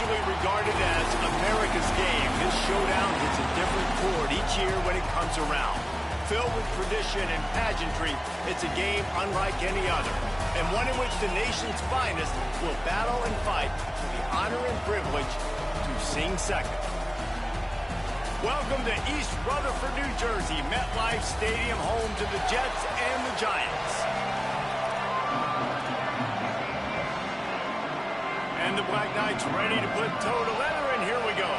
Usually regarded as America's game, this showdown hits a different chord each year when it comes around. Filled with tradition and pageantry, it's a game unlike any other, and one in which the nation's finest will battle and fight for the honor and privilege to sing second. Welcome to East Rutherford, New Jersey, MetLife Stadium, home to the Jets and the Giants. And the Black Knights ready to put toe to leather, and here we go.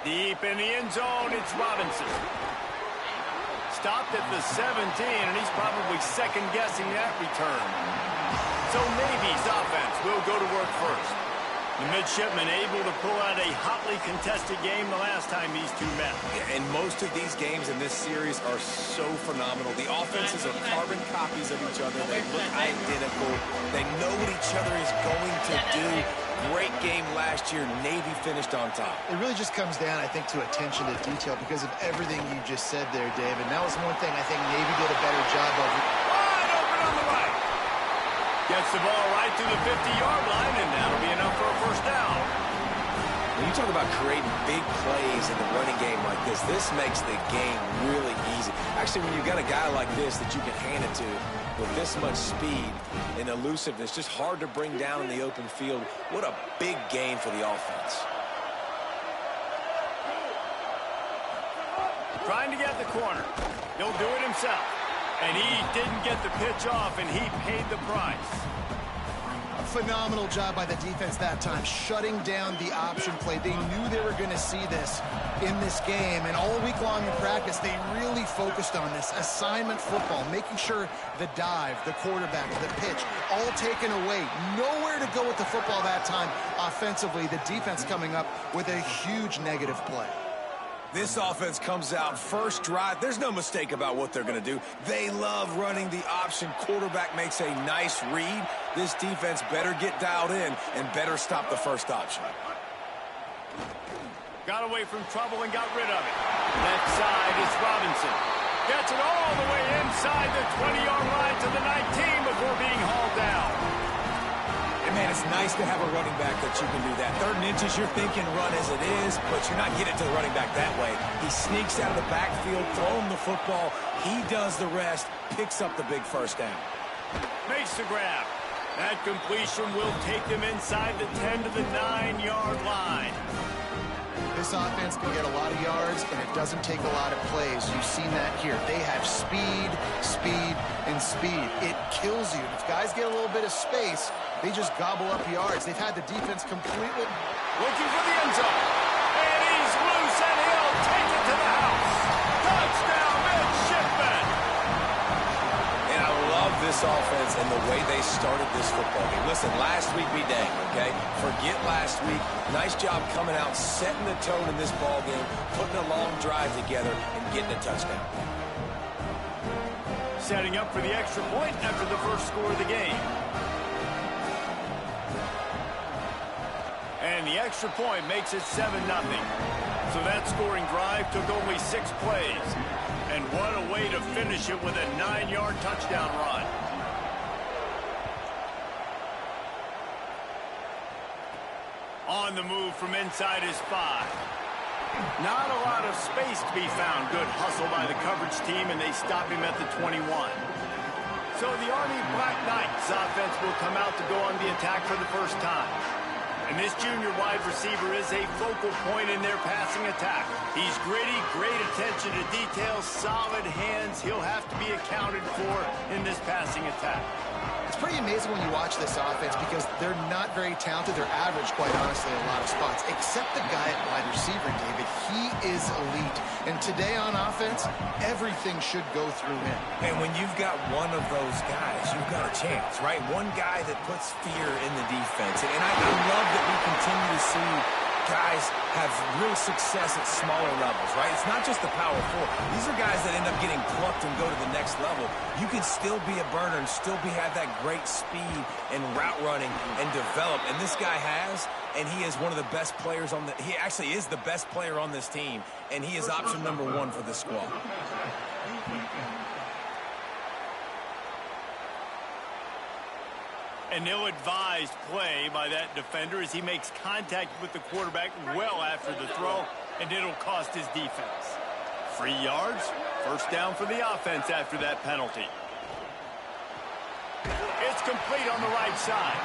Deep in the end zone, it's Robinson. Stopped at the 17, and he's probably second-guessing that return. So Navy's offense will go to work first. The midshipmen able to pull out a hotly contested game the last time these two met. Yeah, and most of these games in this series are so phenomenal. The offenses are carbon copies of each other. They look identical. They know what each other is going to do. Great game last year. Navy finished on top. It really just comes down, I think, to attention to detail because of everything you just said there, David. And that was one thing I think Navy did a better job of. Wide open on the right. Gets the ball right to the 50-yard line, and that'll be enough for a first down. When you talk about creating big plays in the running game like this makes the game really easy. Actually, when you've got a guy like this that you can hand it to with this much speed and elusiveness, just hard to bring down in the open field. What a big gain for the offense. Trying to get the corner. He'll do it himself. And he didn't get the pitch off, and he paid the price. Phenomenal job by the defense that time, shutting down the option play. They knew they were going to see this in this game, and all week long in practice, they really focused on this assignment football, making sure the dive, the quarterback, the pitch, all taken away. Nowhere to go with the football that time offensively. The defense coming up with a huge negative play. This offense comes out first drive. There's no mistake about what they're going to do. They love running the option. Quarterback makes a nice read. This defense better get dialed in and better stop the first option. Got away from trouble and got rid of it. Left side is Robinson. Gets it all the way inside the 20-yard line to the 19 before being hauled down. And, man, it's nice to have a running back that you can do that. 3rd and inches, you're thinking run as it is, but you're not getting to the running back that way. He sneaks out of the backfield, throwing the football. He does the rest, picks up the big first down. Makes the grab. That completion will take them inside the 10 to the 9-yard line. This offense can get a lot of yards, and it doesn't take a lot of plays. You've seen that here. They have speed, speed, and speed. It kills you. If guys get a little bit of space, they just gobble up yards. They've had the defense completely. Looking for the end zone. And he's loose, and he'll take it to the house. Touchdown, midshipmen. And I love this offense and the way they started this football game. Listen, last week we dang, okay? Forget last week. Nice job coming out, setting the tone in this ball game, putting a long drive together, and getting a touchdown. Setting up for the extra point after the first score of the game. And the extra point makes it 7-0. So that scoring drive took only 6 plays. And what a way to finish it with a 9-yard touchdown run. On the move from inside his 5. Not a lot of space to be found. Good hustle by the coverage team, and they stop him at the 21. So the Army Black Knights offense will come out to go on the attack for the first time. And this junior wide receiver is a focal point in their passing attack. He's gritty, great attention to detail, solid hands. He'll have to be accounted for in this passing attack. It's pretty amazing when you watch this offense because they're not very talented. They're average, quite honestly, in a lot of spots, except the guy at wide receiver, David. He is elite. And today on offense, everything should go through him. And when you've got one of those guys, you've got a chance, right? One guy that puts fear in the defense. And I love that we continue to see guys have real success at smaller levels, right? It's not just the power four. These are guys that end up getting plucked and go to the next level. You can still be a burner and still have that great speed and route running and develop. And this guy has, and he is one of the best players on the, he actually is the best player on this team, and he is option number 1 for this squad. An ill-advised play by that defender as he makes contact with the quarterback well after the throw, and it'll cost his defense. 3 yards, first down for the offense after that penalty. It's complete on the right side.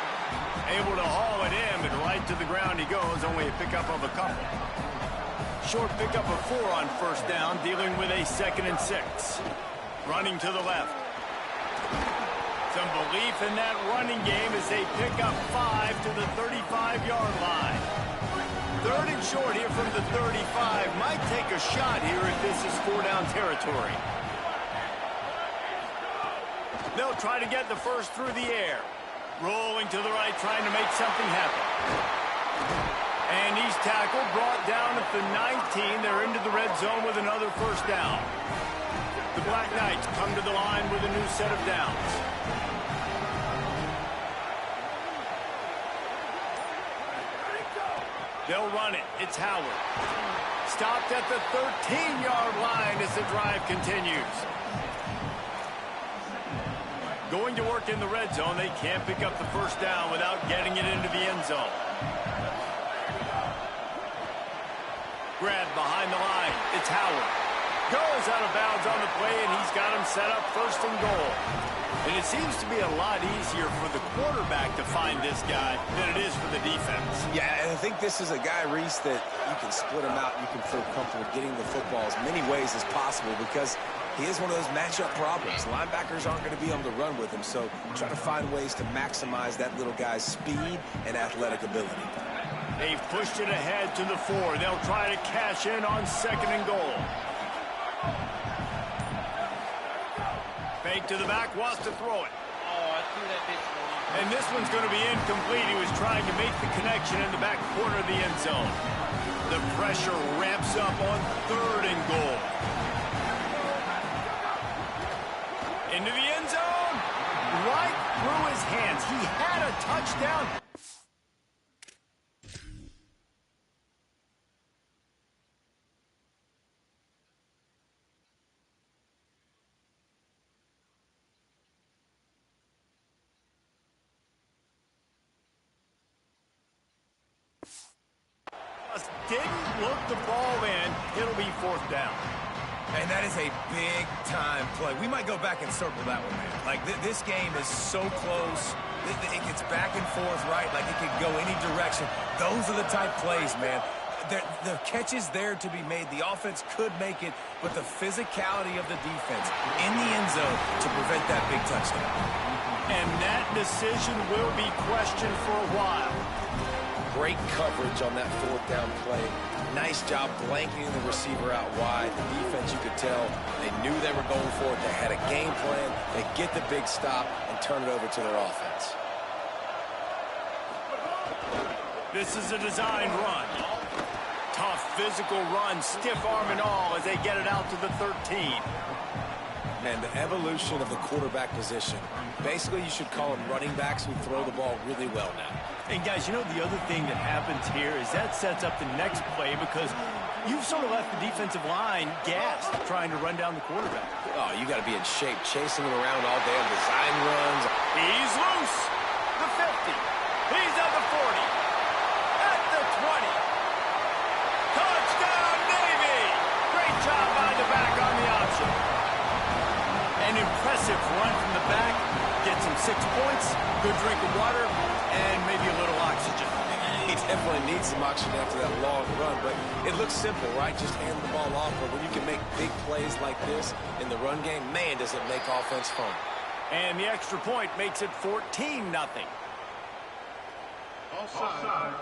Able to haul it in, but right to the ground he goes, only a pickup of a couple. Short pickup of 4 on first down, dealing with a 2nd and 6. Running to the left. Some belief in that running game as they pick up 5 to the 35-yard line. 3rd and short here from the 35. Might take a shot here if this is 4-down territory. They'll try to get the first through the air. Rolling to the right, trying to make something happen. And he's tackled, brought down at the 19. They're into the red zone with another first down. The Black Knights come to the line with a new set of downs. They'll run it. It's Howard. Stopped at the 13-yard line as the drive continues. Going to work in the red zone. They can't pick up the first down without getting it into the end zone. Grab behind the line. It's Howard. Goes out of bounds on the play, and he's got him set up 1st and goal. And it seems to be a lot easier for the quarterback to find this guy than it is for the defense. Yeah, and I think this is a guy, Reese, that you can split him out. You can feel comfortable getting the football as many ways as possible because he is one of those matchup problems. Linebackers aren't going to be able to run with him, so try to find ways to maximize that little guy's speed and athletic ability. They've pushed it ahead to the 4. They'll try to cash in on 2nd and goal. Fake to the back, wants to throw it. And this one's going to be incomplete. He was trying to make the connection in the back corner of the end zone. The pressure ramps up on 3rd and goal. Into the end zone. Right through his hands. He had a touchdown. Didn't look the ball in. It'll be 4th down. And that is a big-time play. We might go back and circle that one, man. Like, this game is so close. It gets back and forth, right? Like, it could go any direction. Those are the type plays, man. The catch is there to be made. The offense could make it, but the physicality of the defense in the end zone to prevent that big touchdown. And that decision will be questioned for a while. Great coverage on that 4th down play. Nice job blanketing the receiver out wide. The defense, you could tell, they knew they were going for it. They had a game plan. They get the big stop and turn it over to their offense. This is a designed run. Tough physical run, stiff arm and all as they get it out to the 13. Man, the evolution of the quarterback position. Basically, you should call them running backs who throw the ball really well now. And guys, you know the other thing that happens here is that sets up the next play because you've sort of left the defensive line gassed trying to run down the quarterback. Oh, you got to be in shape, chasing him around all day on design runs. He's loose. The 50. He's at the 40. At the 20. Touchdown, Navy! Great job by the back on the option. An impressive run from the back. Gets him 6 points, good drink of water, and maybe a little oxygen. He definitely needs some oxygen after that long run, but it looks simple, right? Just hand the ball off, but when you can make big plays like this in the run game, man, does it make offense fun. And the extra point makes it 14-0. Offside.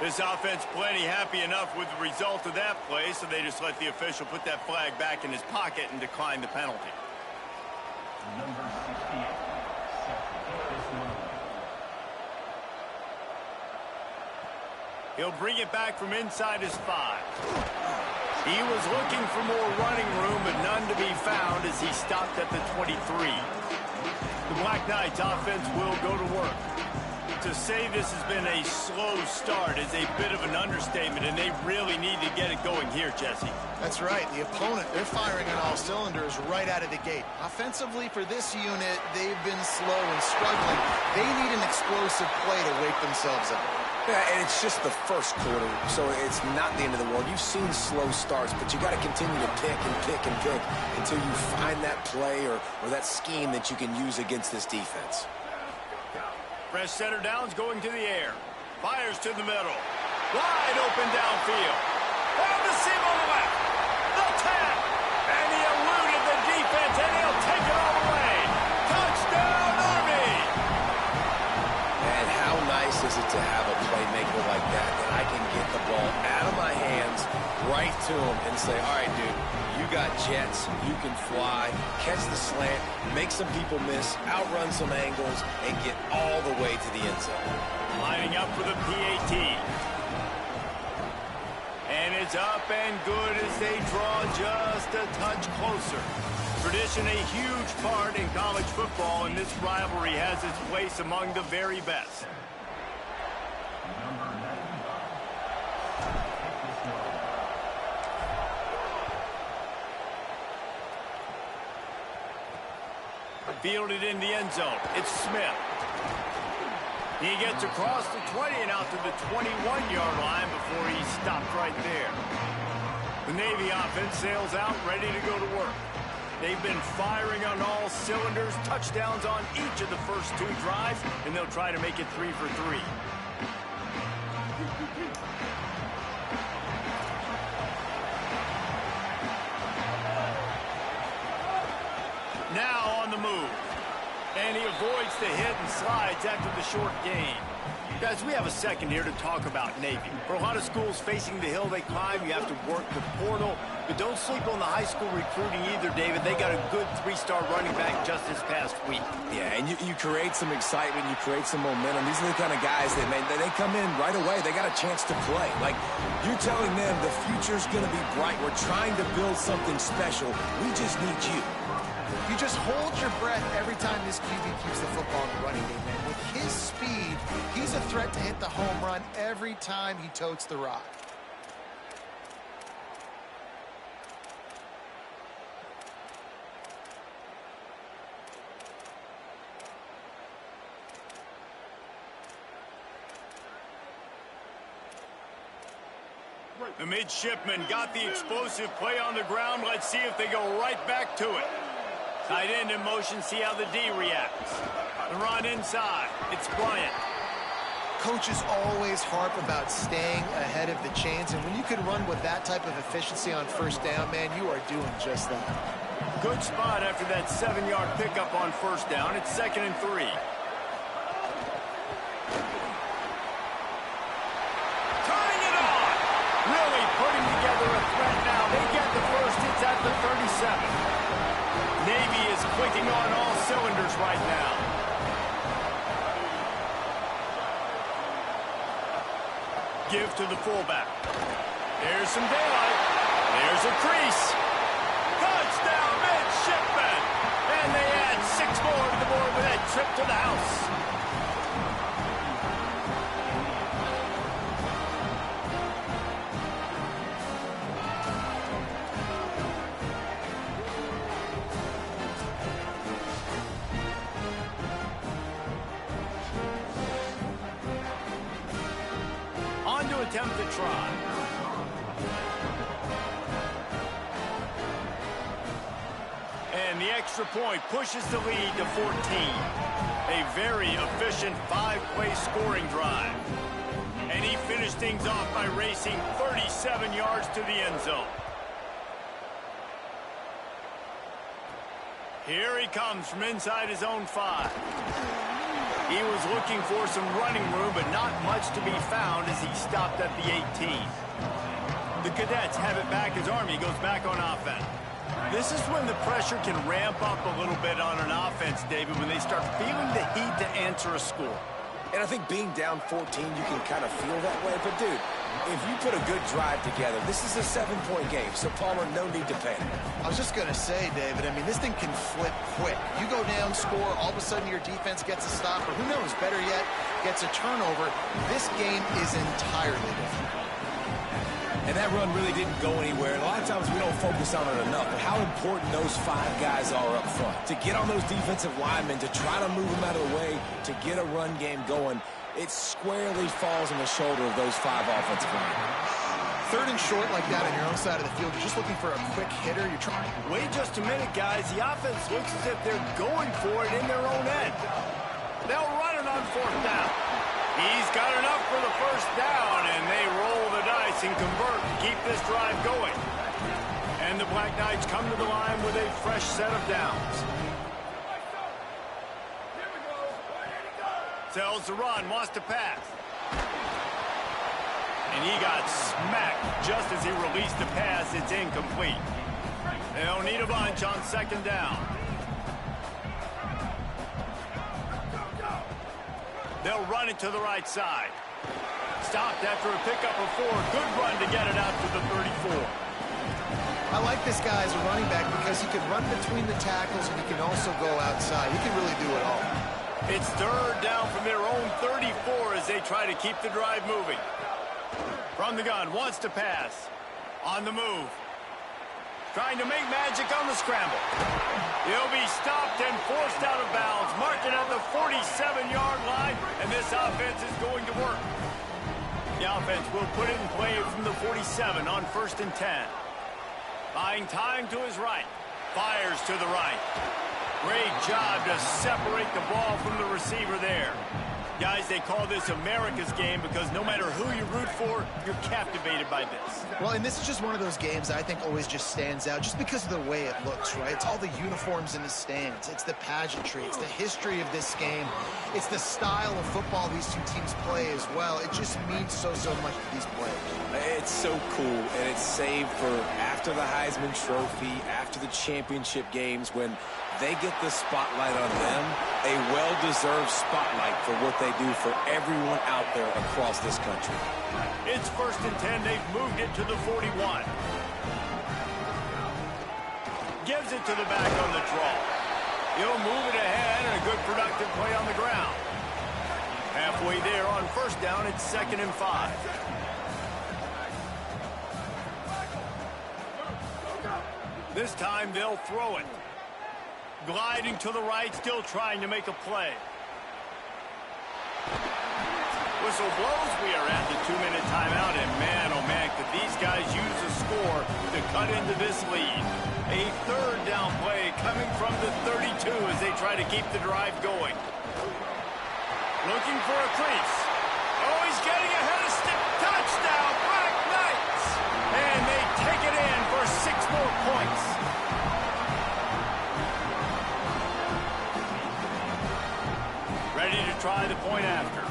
This offense plenty happy enough with the result of that play, so they just let the official put that flag back in his pocket and decline the penalty. Number 68. He'll bring it back from inside his 5. He was looking for more running room, but none to be found as he stopped at the 23. The Black Knights offense will go to work. To say this has been a slow start is a bit of an understatement, and they really need to get it going here, Jesse. That's right. The opponent, they're firing on all cylinders right out of the gate. Offensively, for this unit, they've been slow and struggling. They need an explosive play to wake themselves up. Yeah, and it's just the first quarter, so it's not the end of the world. You've seen slow starts, but you got to continue to pick and pick and pick until you find that play or that scheme that you can use against this defense. Press center downs going to the air. Fires to the middle. Wide open downfield. Found the seam on the left. The tap. And he eluded the defense, and he'll take it all the way. Touchdown, Army! And how nice is it to have a playmaker like that I can get the ball out of my hands right to him and say, all right, dude, you got jets, you can fly, catch the slant, make some people miss, outrun some angles, and get all the way to the end zone. Lining up for the PAT. And it's up and good as they draw just a touch closer. Tradition a huge part in college football, and this rivalry has its place among the very best. Fielded in the end zone. It's Smith. He gets across the 20 and out to the 21-yard line before he stopped right there. The Navy offense sails out, ready to go to work. They've been firing on all cylinders, touchdowns on each of the first 2 drives, and they'll try to make it 3 for 3. Now on the move. And he avoids the hit and slides after the short gain. Guys, we have a second here to talk about Navy. For a lot of schools facing the hill they climb, you have to work the portal. But don't sleep on the high school recruiting either, David. They got a good 3-star running back just this past week. Yeah, and you create some excitement, you create some momentum. These are the kind of guys that, man, they come in right away. They got a chance to play. Like, you're telling them the future's going to be bright. We're trying to build something special. We just need you. You just hold your breath every time this QB keeps the football in the running game, man. With his speed, he's a threat to hit the home run every time he totes the rock. The midshipmen got the explosive play on the ground. Let's see if they go right back to it. Tight end in motion, see how the D reacts. The run inside. It's Bryant. Coaches always harp about staying ahead of the chains, and when you can run with that type of efficiency on first down, man, you are doing just that. Good spot after that 7-yard pickup on first down. It's 2nd and 3. Turning it on. Really putting together a threat now. They get the first. It's at the 37. Navy is clicking on all cylinders right now. Give to the fullback. There's some daylight. There's a crease. Touchdown, midshipmen. And they add 6 more to the board with that trip to the house. Attempt to try. And the extra point pushes the lead to 14. A very efficient 5-play scoring drive. And he finished things off by racing 37 yards to the end zone. Here he comes from inside his own 5. He was looking for some running room, but not much to be found as he stopped at the 18. The Cadets have it back as Army goes back on offense. This is when the pressure can ramp up a little bit on an offense, David, when they start feeling the heat to answer a score. And I think being down 14, you can kind of feel that way. But, dude, if you put a good drive together, this is a 7-point game. So, Palmer, no need to panic. I was just going to say, David, I mean, this thing can flip quick. You go down, score, all of a sudden your defense gets a stop, or who knows, better yet, gets a turnover. This game is entirely different. And that run really didn't go anywhere. And a lot of times we don't focus on it enough, but how important those 5 guys are up front. To get on those defensive linemen, to try to move them out of the way, to get a run game going, it squarely falls on the shoulder of those 5 offensive linemen. 3rd and short like that on your own side of the field, you're just looking for a quick hitter. You're trying. Wait just a minute, guys. The offense looks as if they're going for it in their own end. They'll run it on 4th down. He's got enough for the 1st down, and they roll the dice and convert to keep this drive going. And the Black Knights come to the line with a fresh set of downs. Sells the run, wants to pass. And he got smacked just as he released the pass. It's incomplete. They'll need a bunch on 2nd down. They'll run it to the right side. Stopped after a pickup of 4. Good run to get it out to the 34. I like this guy as a running back because he can run between the tackles and he can also go outside. He can really do it all. It's 3rd down from their own 34 as they try to keep the drive moving. From the gun, wants to pass. On the move. Trying to make magic on the scramble. He'll be stopped and forced out of bounds. Marking at the 47-yard line, and this offense is going to work. The offense will put it in play from the 47 on 1st and 10. Buying time to his right. Fires to the right. Great job to separate the ball from the receiver there. Guys, they call this America's game because no matter who you root for, you're captivated by this. Well, and this is just one of those games that I think always just stands out just because of the way it looks, right? It's all the uniforms in the stands. It's the pageantry. It's the history of this game. It's the style of football these 2 teams play as well. It just means so much to these players. It's so cool, and it's saved for after the Heisman Trophy, after the championship games, when they get the spotlight on them, a well-deserved spotlight for what they do for everyone out there across this country. It's 1st and 10. They've moved it to the 41. Gives it to the back on the draw. He'll move it ahead, and a good productive play on the ground. Halfway there on 1st down, it's 2nd and 5. This time they'll throw it. Gliding to the right, still trying to make a play. Whistle blows. We are at the 2-minute timeout, and man, oh man, could these guys use a score to cut into this lead. A 3rd down play coming from the 32 as they try to keep the drive going. Looking for a crease. Oh, he's getting ahead of stick. Touchdown, Black Knights! And they take it in for 6 more points. Ready to try the point after.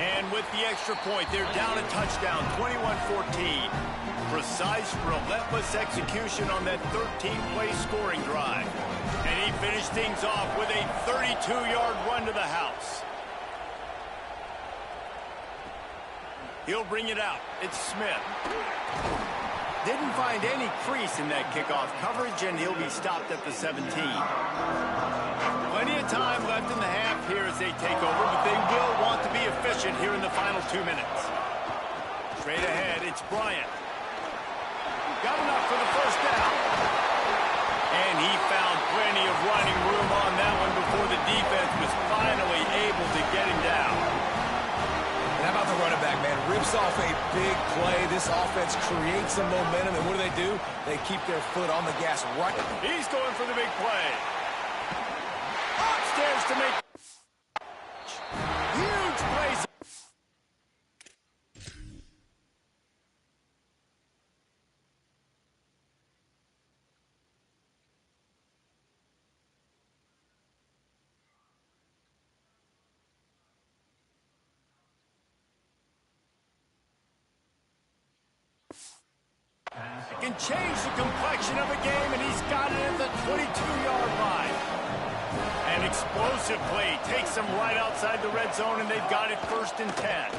And with the extra point, they're down a touchdown, 21-14. Precise, relentless execution on that 13-play scoring drive. And he finished things off with a 32-yard run to the house. He'll bring it out. It's Smith. Didn't find any crease in that kickoff coverage, and he'll be stopped at the 17. Plenty of time left in the half here as they take over, but they will want to be efficient here in the final 2 minutes. Straight ahead, it's Bryant. Got enough for the 1st down. And he found plenty of running room on that one before the defense was finally able to get him down. And how about the running back, man? Rips off a big play. This offense creates some momentum, and what do? They keep their foot on the gas right. He's going for the big play. Upstairs to make huge plays. Can change the complexion of a game, and he's got it at the 22-yard line. An explosive play takes them right outside the red zone, and they've got it 1st and 10.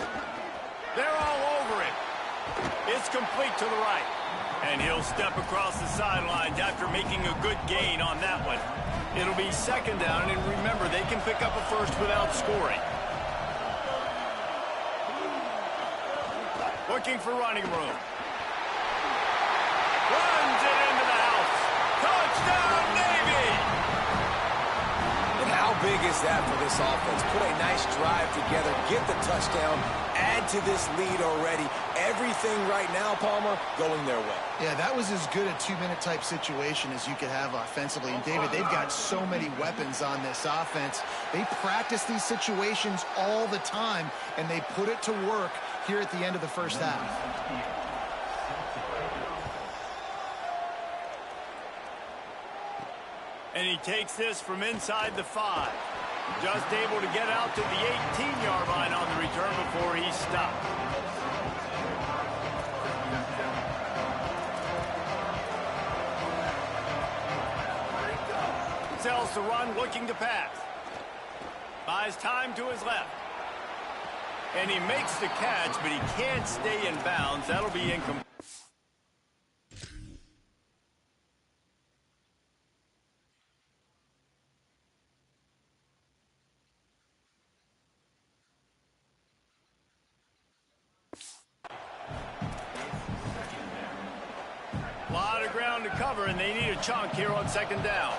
They're all over it. It's complete to the right. And he'll step across the sidelines after making a good gain on that one. It'll be 2nd down, and remember, they can pick up a first without scoring. Looking for running room. Runs it into the house. Touchdown, Navy! And how big is that for this offense? Put a nice drive together, get the touchdown, add to this lead already. Everything right now, Palmer, going their way. Yeah, that was as good a 2-minute type situation as you could have offensively. And, David, they've got so many weapons on this offense. They practice these situations all the time, and they put it to work here at the end of the first half. And he takes this from inside the 5. Just able to get out to the 18-yard line on the return before he's stopped. Sells the run, looking to pass. Buys time to his left. And he makes the catch, but he can't stay in bounds. That'll be incomplete. A lot of ground to cover, and they need a chunk here on 2nd down.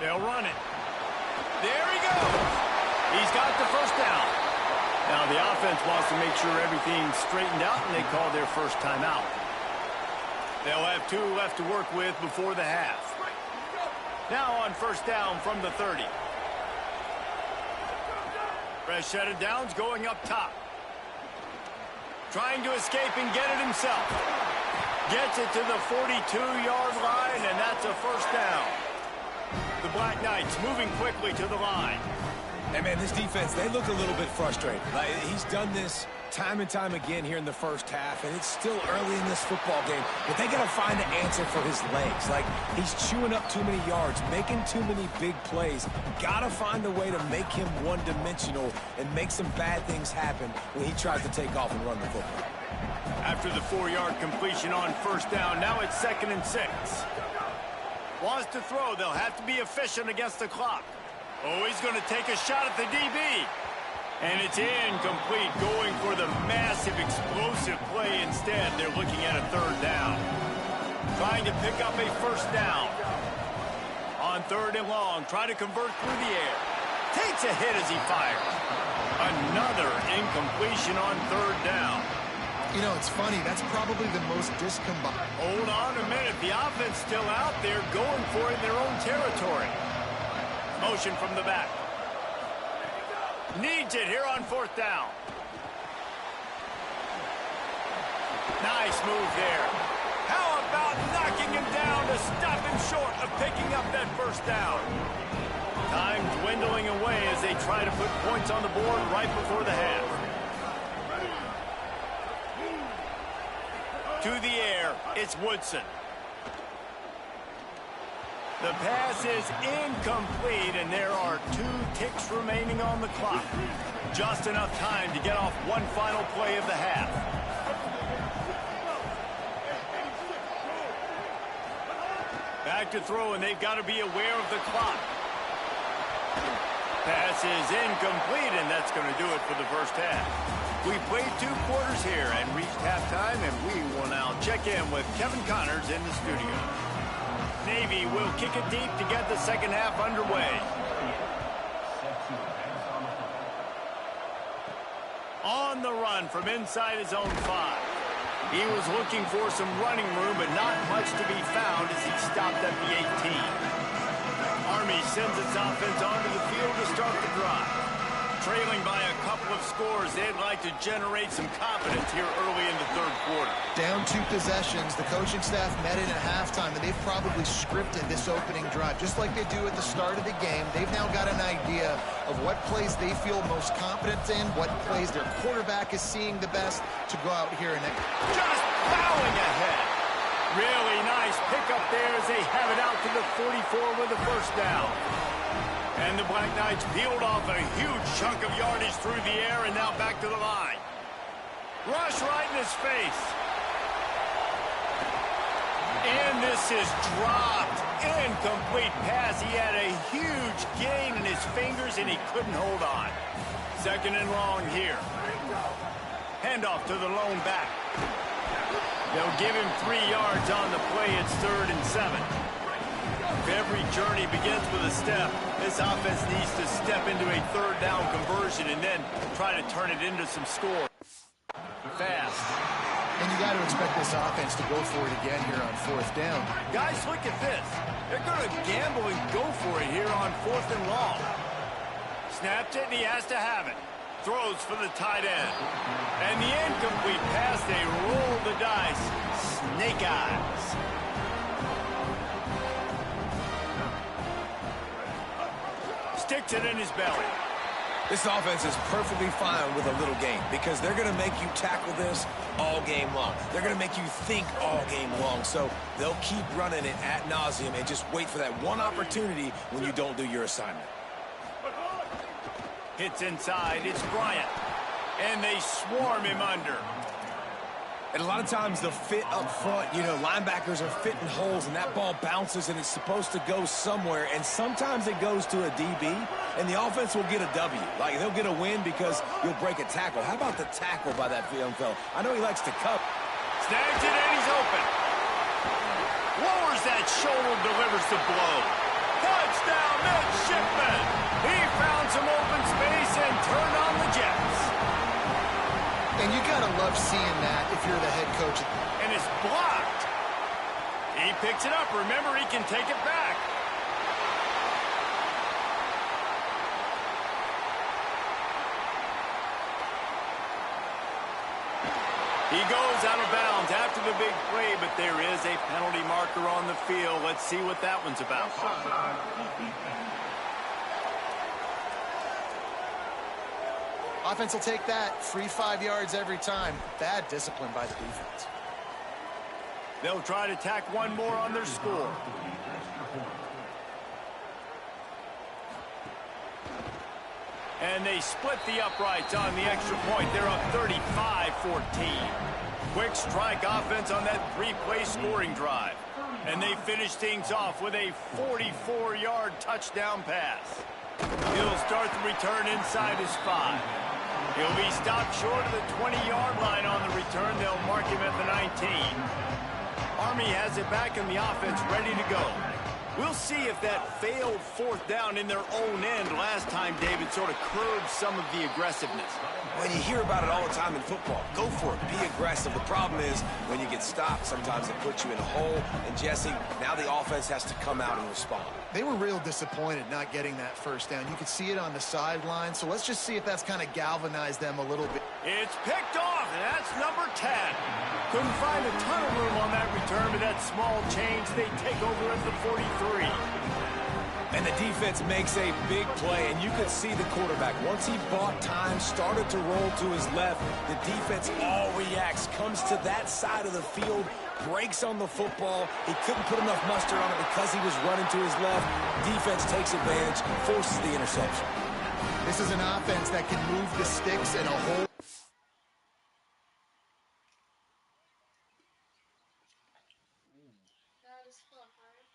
They'll run it. There he goes. He's got the 1st down. Now the offense wants to make sure everything's straightened out, and they call their first timeout. They'll have 2 left to work with before the half. Now on 1st down from the 30. Fresh set of downs going up top. Trying to escape and get it himself. Gets it to the 42-yard line, and that's a 1st down. The Black Knights moving quickly to the line. Hey, man, this defense, they look a little bit frustrated. He's done this time and time again here in the first half, and it's still early in this football game, but they got to find the answer for his legs. Like, he's chewing up too many yards, making too many big plays. Got to find a way to make him one-dimensional and make some bad things happen when he tries to take off and run the football. After the 4-yard completion on 1st down, now it's 2nd and 6. Wants to throw. They'll have to be efficient against the clock. Oh, he's going to take a shot at the DB. And it's incomplete, going for the massive explosive play instead. They're looking at a 3rd down. Trying to pick up a 1st down. On 3rd and long, trying to convert through the air. Takes a hit as he fires. Another incompletion on 3rd down. You know, it's funny. That's probably the most discombobulated. Hold on a minute. The offense still out there going for it in their own territory. Motion from the back. Needs it here on 4th down. Nice move there. How about knocking him down to stop him short of picking up that 1st down? Time dwindling away as they try to put points on the board right before the half. To the air, it's Woodson. The pass is incomplete, and there are 2 ticks remaining on the clock. Just enough time to get off one final play of the half. Back to throw, and they've got to be aware of the clock. Pass is incomplete, and that's going to do it for the first half. We played 2 quarters here and reached halftime, and we will now check in with Kevin Connors in the studio. Navy will kick it deep to get the second half underway. On the run from inside his own 5. He was looking for some running room, but not much to be found as he stopped at the 18. Army sends its offense onto the field to start the drive. Trailing by a couple of scores, they'd like to generate some confidence here early in the 3rd quarter. Down 2 possessions, the coaching staff met in at halftime, and they've probably scripted this opening drive. Just like they do at the start of the game, they've now got an idea of what plays they feel most confident in, what plays their quarterback is seeing the best to go out here and just plowing ahead. Really nice pickup there as they have it out to the 44 with the first down. And the Black Knights peeled off a huge chunk of yardage through the air and now back to the line. Rush right in his face. And this is dropped. Incomplete pass. He had a huge gain in his fingers and he couldn't hold on. Second and long here. Handoff to the lone back. They'll give him 3 yards on the play. It's 3rd and 7. If every journey begins with a step, this offense needs to step into a 3rd down conversion and then try to turn it into some score. Fast. And you got to expect this offense to go for it again here on 4th down. Guys, look at this. They're going to gamble and go for it here on 4th and long. Snapped it, and he has to have it. Throws for the tight end. And the incomplete pass, they roll the dice. Snake eyes. Sticks it in his belly. This offense is perfectly fine with a little game because they're going to make you tackle this all game long. They're going to make you think all game long. So they'll keep running it ad nauseum and just wait for that one opportunity when you don't do your assignment. Hits inside. It's Bryant. And they swarm him under. And a lot of times the fit up front, you know, linebackers are fitting holes and that ball bounces and it's supposed to go somewhere. And sometimes it goes to a DB and the offense will get a W. Like they'll get a win because you'll break a tackle. How about the tackle by that young fella? I know he likes to cut. Snags it and he's open. Lowers that shoulder, delivers the blow. Touchdown, midshipman. He found some open space and turned on the Jets. And you got to love seeing that if you're the head coach. And it's blocked. He picks it up. Remember, he can take it back. He goes out of bounds after the big play, but there is a penalty marker on the field. Let's see what that one's about. Offense will take that. Free 5 yards every time. Bad discipline by the defense. They'll try to tack one more on their score. And they split the uprights on the extra point. They're up 35-14. Quick strike offense on that 3-play scoring drive. And they finish things off with a 44-yard touchdown pass. He'll start the return inside his 5. He'll be stopped short of the 20-yard line on the return. They'll mark him at the 19. Army has it back in the offense, ready to go. We'll see if that failed 4th down in their own end last time, David, sort of curbed some of the aggressiveness. When you hear about it all the time in football, go for it. Be aggressive. The problem is when you get stopped, sometimes it puts you in a hole. And, Jesse, now the offense has to come out and respond. They were real disappointed not getting that 1st down. You could see it on the sideline. So let's just see if that's kind of galvanized them a little bit. It's picked off, and that's number 10. Couldn't find a ton of room on that return, but that small change, they take over at the 43. And the defense makes a big play, and you could see the quarterback. Once he bought time, started to roll to his left, the defense all reacts, comes to that side of the field, breaks on the football. He couldn't put enough mustard on it because he was running to his left. Defense takes advantage, forces the interception. This is an offense that can move the sticks in a hole.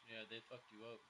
Yeah, they fucked you up.